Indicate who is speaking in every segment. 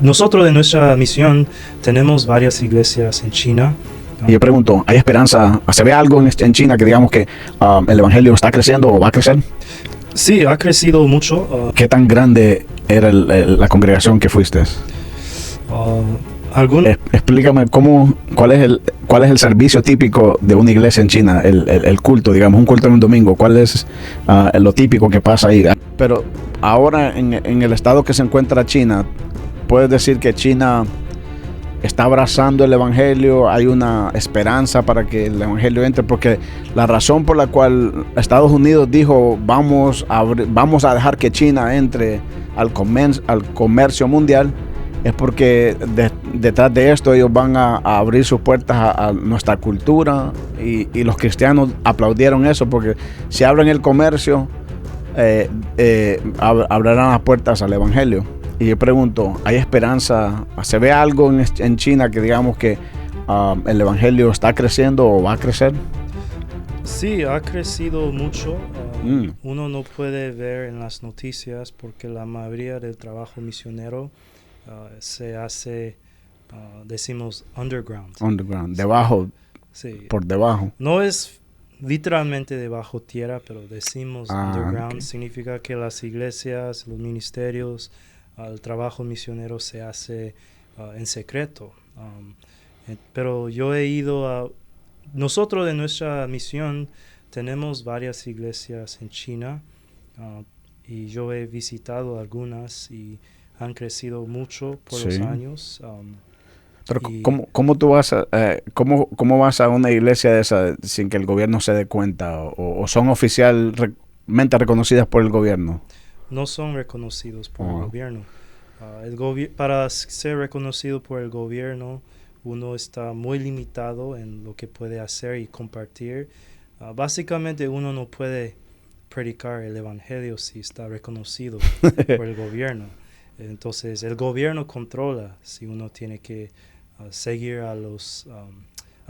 Speaker 1: Nosotros de nuestra misión tenemos varias iglesias en China.
Speaker 2: Y yo pregunto, ¿hay esperanza? ¿Se ve algo en China que digamos que el evangelio está creciendo o va a crecer?
Speaker 1: Sí, ha crecido mucho.
Speaker 2: ¿Qué tan grande era la congregación que fuiste? Explícame cuál es el servicio típico de una iglesia en China, el culto, digamos, un culto en un domingo. ¿Cuál es lo típico que pasa ahí? Pero ahora en el estado que se encuentra China, ¿puedes decir que China está abrazando el evangelio? ¿Hay una esperanza para que el evangelio entre? Porque la razón por la cual Estados Unidos dijo vamos a dejar que China entre al comercio mundial es porque detrás de esto ellos van a abrir sus puertas a nuestra cultura y los cristianos aplaudieron eso, porque si abren el comercio abrirán las puertas al evangelio. Y yo pregunto, ¿hay esperanza? ¿Se ve algo en China que digamos que el evangelio está creciendo o va a crecer?
Speaker 1: Sí, ha crecido mucho. Uno no puede ver en las noticias porque la mayoría del trabajo misionero se hace, decimos, underground.
Speaker 2: Underground, debajo,
Speaker 1: sí.
Speaker 2: Por debajo.
Speaker 1: No es literalmente debajo tierra, pero decimos underground.
Speaker 2: Okay.
Speaker 1: Significa que las iglesias, los ministerios, el trabajo misionero se hace en secreto. Pero yo he ido a... Nosotros de nuestra misión tenemos varias iglesias en China y yo he visitado algunas y han crecido mucho por los años.
Speaker 2: Pero ¿cómo tú vas cómo vas a una iglesia de esa sin que el gobierno se dé cuenta? ¿O son oficialmente reconocidas por el gobierno?
Speaker 1: No son reconocidos por el gobierno. Para ser reconocido por el gobierno, uno está muy limitado en lo que puede hacer y compartir. Básicamente uno no puede predicar el evangelio si está reconocido por el gobierno. Entonces el gobierno controla si uno tiene que seguir a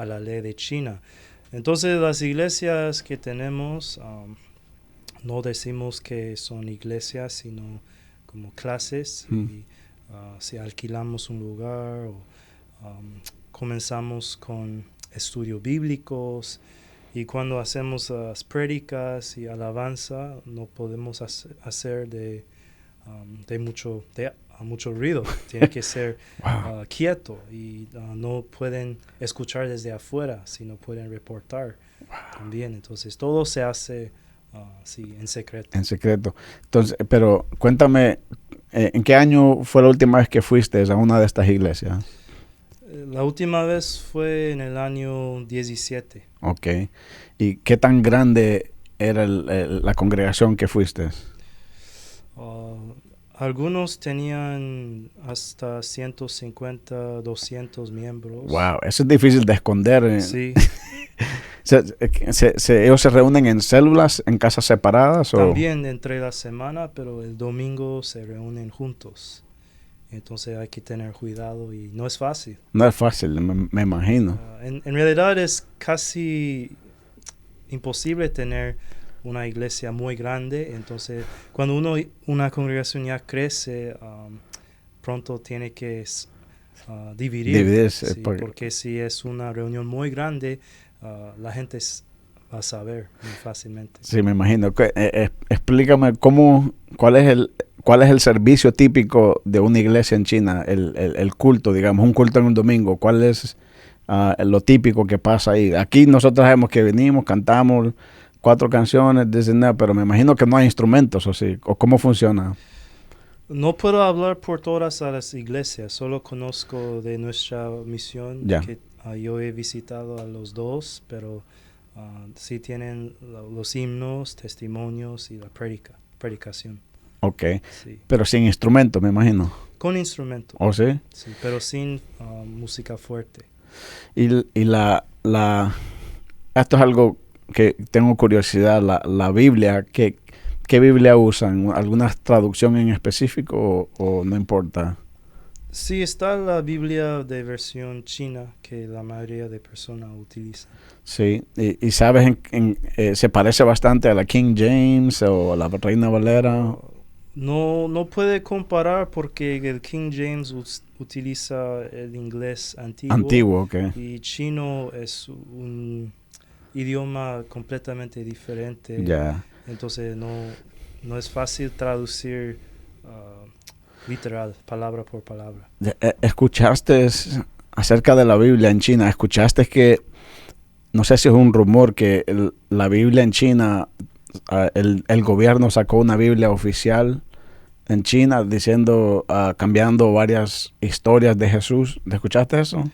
Speaker 1: la ley de China. Entonces las iglesias que tenemos, no decimos que son iglesias, sino como clases. Y, si alquilamos un lugar o comenzamos con estudios bíblicos, y cuando hacemos las prédicas y alabanza no podemos hacer de mucho ruido. Tiene que ser quieto y no pueden escuchar desde afuera, sino pueden reportar también. Entonces todo se hace en secreto.
Speaker 2: En secreto. Entonces, pero cuéntame, ¿en qué año fue la última vez que fuiste a una de estas iglesias?
Speaker 1: La última vez fue en el año 17.
Speaker 2: Ok. ¿Y qué tan grande era la congregación que fuiste?
Speaker 1: Algunos tenían hasta 150, 200 miembros.
Speaker 2: Wow, eso es difícil de esconder.
Speaker 1: Sí.
Speaker 2: ¿Ellos se reúnen en células, en casas separadas?
Speaker 1: También entre la semana, pero el domingo se reúnen juntos. Entonces hay que tener cuidado y no es fácil.
Speaker 2: No es fácil, me imagino.
Speaker 1: En realidad es casi imposible tener una iglesia muy grande. Entonces cuando una congregación ya crece, pronto tiene que dividirse. Sí, porque si es una reunión muy grande, la gente va a saber muy fácilmente.
Speaker 2: Sí, me imagino. Explícame cuál es el servicio típico de una iglesia en China, el culto, digamos, un culto en un domingo. ¿Cuál es lo típico que pasa ahí? Aquí nosotros sabemos que venimos, cantamos 4 canciones, pero me imagino que no hay instrumentos, ¿o cómo funciona?
Speaker 1: No puedo hablar por todas las iglesias, solo conozco de nuestra misión, que yo he visitado a los 2, pero sí tienen los himnos, testimonios y la predicación.
Speaker 2: Ok, sí. Pero sin instrumento, me imagino.
Speaker 1: Con instrumento.
Speaker 2: ¿Oh, sí?
Speaker 1: Sí, pero sin música fuerte.
Speaker 2: Y esto es algo que tengo curiosidad, la Biblia, ¿qué Biblia usan? ¿Alguna traducción en específico o no importa?
Speaker 1: Sí, está la Biblia de versión china que la mayoría de personas utilizan.
Speaker 2: Sí, y sabes, se parece bastante a la King James o a la Reina Valera.
Speaker 1: No puede comparar porque el King James utiliza el inglés antiguo.
Speaker 2: Antiguo, ok.
Speaker 1: Y chino es un idioma completamente diferente.
Speaker 2: Ya.
Speaker 1: Entonces no es fácil traducir literal, palabra por palabra.
Speaker 2: ¿Escuchaste acerca de la Biblia en China? ¿Escuchaste que, no sé si es un rumor, que la Biblia en China, el gobierno sacó una Biblia oficial en China diciendo, cambiando varias historias de Jesús? ¿Escuchaste eso?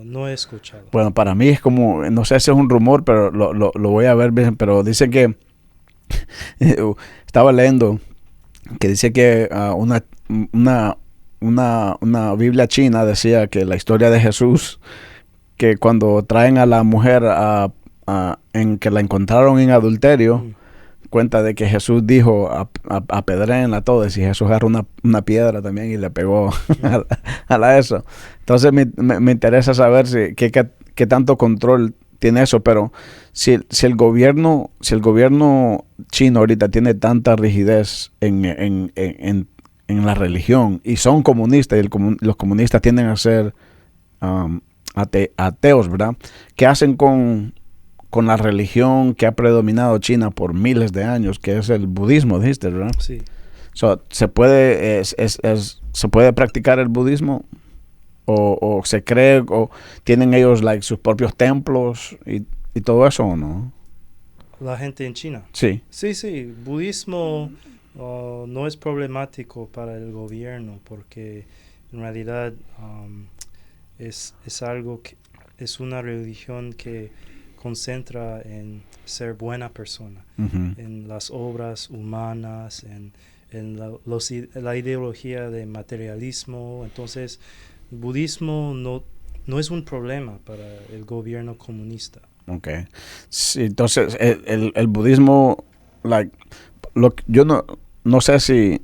Speaker 1: No he escuchado.
Speaker 2: Bueno, para mí es como, no sé si es un rumor, pero lo voy a ver bien, pero dice que, estaba leyendo, que dice que una Biblia china decía que la historia de Jesús, que cuando traen a la mujer en que la encontraron en adulterio, cuenta de que Jesús dijo apedréenla todos, y Jesús agarró una piedra también y le pegó a la eso. Entonces me interesa saber qué tanto control tiene eso, pero si el gobierno chino ahorita tiene tanta rigidez en la religión, y son comunistas, y los comunistas tienden a ser ateos, ¿verdad? ¿Qué hacen con la religión que ha predominado China por miles de años, que es el budismo, dijiste, ¿verdad?
Speaker 1: Sí.
Speaker 2: ¿Se puede practicar el budismo? ¿O se cree, o tienen ellos sus propios templos y todo eso, o no?
Speaker 1: La gente en China.
Speaker 2: Sí.
Speaker 1: Sí. Budismo no es problemático para el gobierno porque en realidad es algo que es una religión que concentra en ser buena persona, en las obras humanas, en la ideología de materialismo. Entonces, el budismo no es un problema para el gobierno comunista.
Speaker 2: Okay. Sí, entonces, el budismo, yo no sé si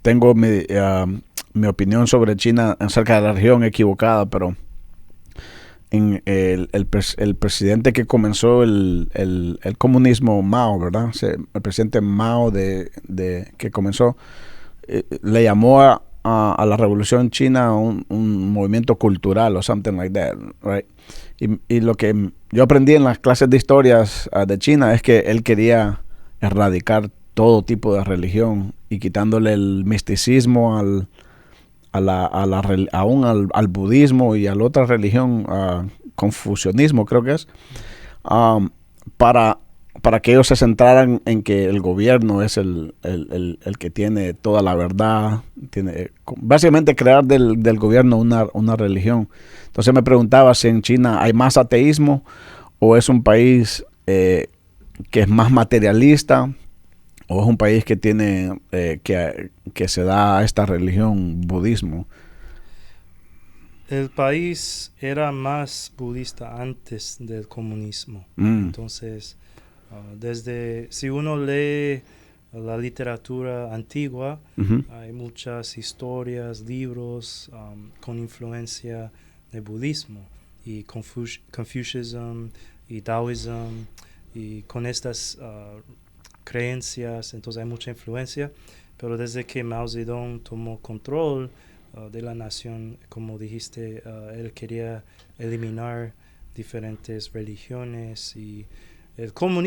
Speaker 2: tengo mi opinión sobre China acerca de la región equivocada, pero el presidente que comenzó el comunismo, Mao, ¿verdad? El presidente Mao que comenzó, le llamó a la revolución china un movimiento cultural o something like that, right? Y lo que yo aprendí en las clases de historias de China es que él quería erradicar todo tipo de religión y quitándole el misticismo aún al budismo y a la otra religión, confucianismo creo que es, para que ellos se centraran en que el gobierno es el que tiene toda la verdad, básicamente crear del gobierno una religión. Entonces me preguntaba si en China hay más ateísmo o es un país que es más materialista, o es un país que tiene que se da a esta religión budismo.
Speaker 1: El país era más budista antes del comunismo. Entonces, si uno lee la literatura antigua, hay muchas historias, libros con influencia del budismo y Confucianism y Taoism, y con estas creencias. Entonces hay mucha influencia, pero desde que Mao Zedong tomó control de la nación, como dijiste, él quería eliminar diferentes religiones, y el comunismo